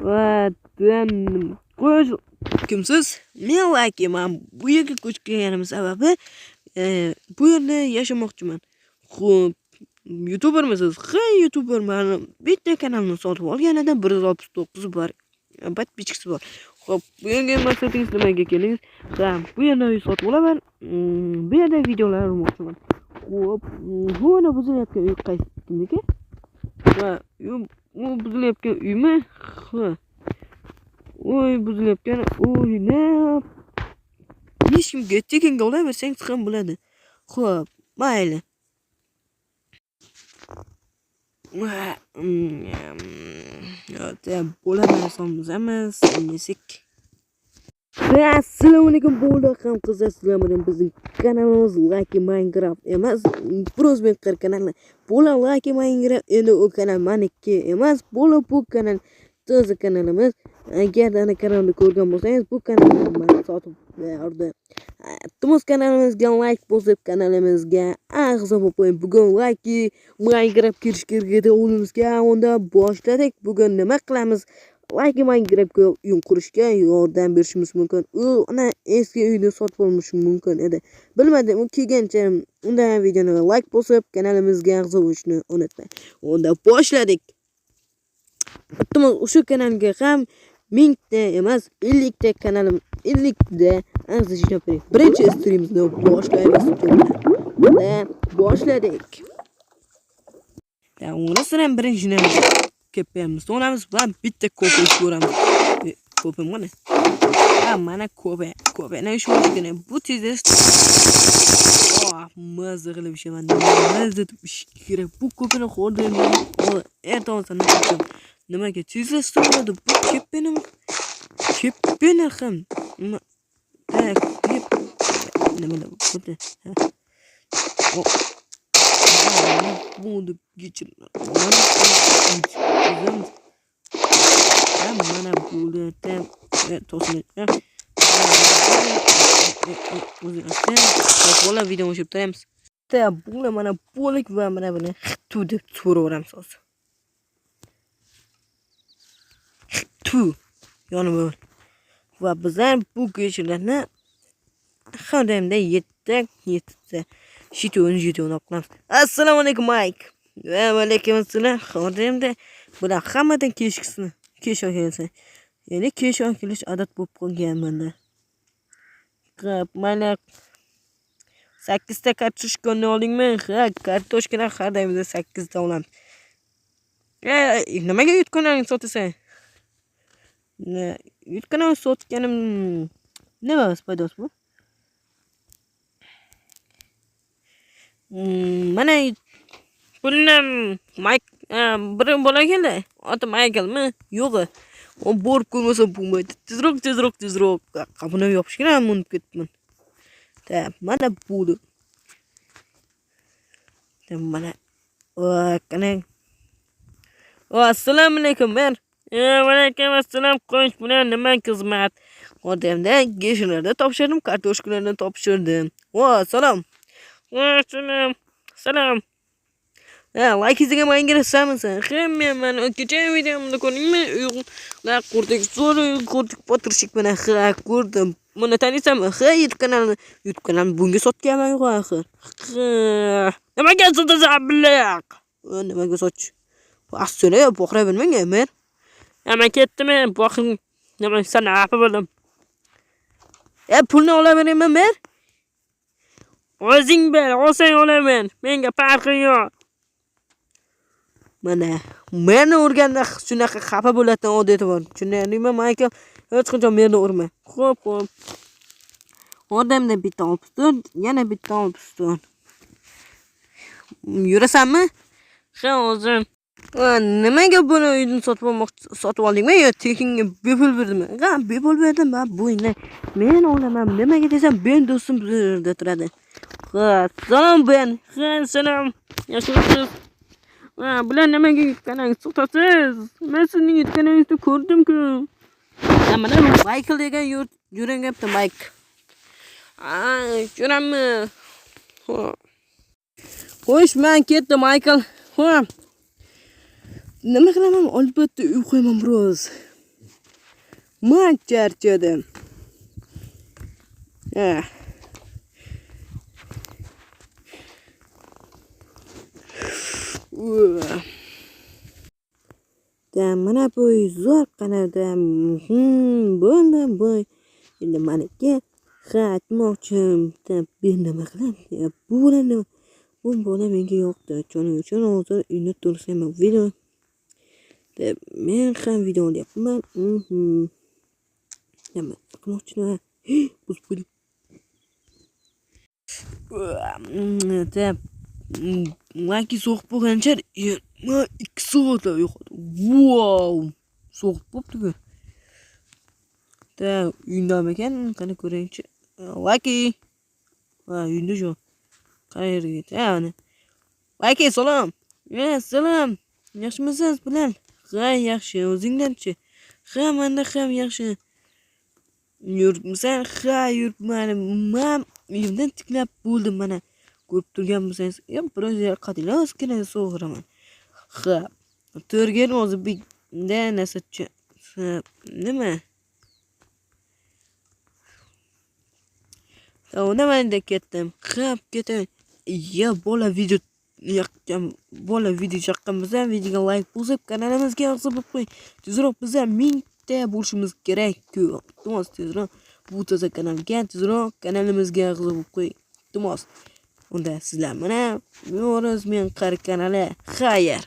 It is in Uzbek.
va qo'sh kimsiz? Men Lakiman. Bu yerga ko'chib kelganim sababi bu yerda yashamoqchiman. Xo'p, YouTubermisiz? Ha, YouTuberman. Bitta kanalni sotib olganida 169 bor. Подписчикasi bor. Xo'p, bu yerga maqsadingiz nimaga keldingiz? Ha, bu yerda uy sotib olaman. Bu yerda videolar olmoqchiman. Xo'p, buni buzilayotgan uy qaysi kimniki? Va u buzilayotgan uymi? Ha. Oy, buzilayotgan uyni hech kimga tekinga olaversangiz ham bo'ladi. Xo'p, mayli. Bo'laman sonimizamiz, nesik. Assalomu alaykum bo'ldim qizlar, sizlar bilan bizning kanalimiz Lucky Minecraft emas, Prozbeklar kanali. Bo'la Lucky Minecraft endi u kanal meniki emas, bo'la bu kanal to'zi kanalimiz. Agar ana kanalni ko'rgan bo'lsangiz, bu kanalni men sotib berdim. Iltimos kanalimizga like bosib, kanalimizga a'zo bo'lib, bugun Lucky Minecraft kirishga o'yinimizga unda boshladik. Bugun nima qilamiz? Lucky Minecraftga uy qurishga yordam berishimiz mumkin. U ana eski uyni sotib olmoqchi mumkin edi. Bilmadim, u kelgancha undan videoni like bosib, kanalimizga a'zo bo'lishni unutmang. Unda boshladik. Iltimos o'sha kanalga ham 1000 ta emas, 50 ta kanalim 50 ta a'zo bering. Birinchi streamimizni boshlaymiz. Mana boshladik. Uni siram birinchini kepamiz. Sonamiz bilan bitta ko'pni ko'ramiz. Ko'pim mana. Mana ko'pni shu ishgina. Bu tezda mazza qilib ishlaman. Mazza kerak. Bu ko'pni xo'rdim. Ertaga nimaga tezda stopadi? Bu kepini ham. Nima bo'ldi? Bunu geçirme. Mana bunu to'sini. Bola video o'shib turamiz. Buni mana bo'lik va mana buni tu deb so'raveramiz hozir. Tu yonib ol. Va bizlar bu geçirlarni har doimda 7 Jitun oqlamiz. Assalomu alaykum Mike. Va alaykum assalom. Xodimda bular hammadan kesh kelsa. Ya'ni kesh kelish odat bo'lib qolgan menda. Qop, mana 8 ta kartoshkani oldingmi? Ha, kartoshkani har doimda 8 ta olamiz. Nimaga yutqanlarni sotasan? Yutqanlarni sotganim nima foydasi bu? Mana bundan Mike bir bola keldi. Oti Michaelmi? Yo'q. O borib ko'rmasa bo'lmaydi. Tezroq. Qapini yopishgan unib ketdim. Mana bu. Mana qani. Assalomu alaykum men. Alaykum assalom. Qo'sh bilan nima xizmat? Xodimda geshlarda topshirdim, kartoshkalarni topshirdim. Salom. Salam. Like izlagan menga samsan. Men kecha videomda ko'rdingmi? Uyg'onlar qurdik, potirshik bilan ko'rdim. Buni taniysanmi? YouTube kanalni bunga sotganman axir. Nimaga sotasan bilaq? Nimaga sotch? Asli boqra bilmang men. Men ketdim, boqing. Nima sana afa bo'ldim. Pulni olaveraymi men? O'zing ber, olsang olaman. Menga farqi yo'q. Mana, meni urganda shunaqa xafa bo'ladigan odati bor. Tushunarlimi, Michael? Hech qachon meni urma. Xo'p. Odamda bitta olibston, yana bitta olibston. Yurasanmi? Ha, o'zim. Nimaga buni uyni sotib oldingmi yo tekinga bepul berdimmi? Ha, bepul berdim. Bu uyni men olaman. Nimaga desam, men do'stim bu yerda turadi. Salom ben. Salom. Yaxshimisiz? Bular nimaga kanalni sotasiz? Men sizning kanalingizda ko'rdim-ku. Mana Michael degan yurangapti Mike. Ko'rammi? Xo'sh, men ketdim Michael. Nima qilaman? Albatta uy qo'yaman biroz. Men charchadim. Ah. Da mana bu zo'r qanada bo'ldi bu. Endi meniki aytmoqchi deb bir nima qiladi. Bu bola menga yoqdi. Shuning uchun hozir uyni tursam video deb men ham video olyapman. Nima qilmoqchiman? Bus bo'ling. Deb Laki so'qib bo'lgancha 22 soatlab yo'qoldi. Wow! So'qib bo'pti-ku. Da uyindami ekan? Qani ko'ring-chi. Laki. Ha, uyinda shu. Qayerga ketdi? Ha, mana. Laki, salom. Salom. Yaxshimisiz bilan? Ha, yaxshi. O'zingdan-chi? Ha, menda ham yaxshi. Yuribmisan? Ha, yuribman. Men uyimdan tiklab bo'ldim mana. Ko'rib turganmisangiz, biroz qadinglar o'zkina so'g'iraman. Ha, to'rgan o'zibekda nasachi. Nima? Unamanda ketdim. Ha, ketaman. Bola video chaqqanmiz, videoga like bosib, kanalimizga a'zo bo'lib qo'ying. Tezroq biz 1000 ta bo'lishimiz kerak-ku. Iltimos, tezroq bu toza kanalga, tezroq kanalimizga a'zo bo'lib qo'ying. Iltimos. Unda sizlar mana Yo'roz men qari kanali. Xayr.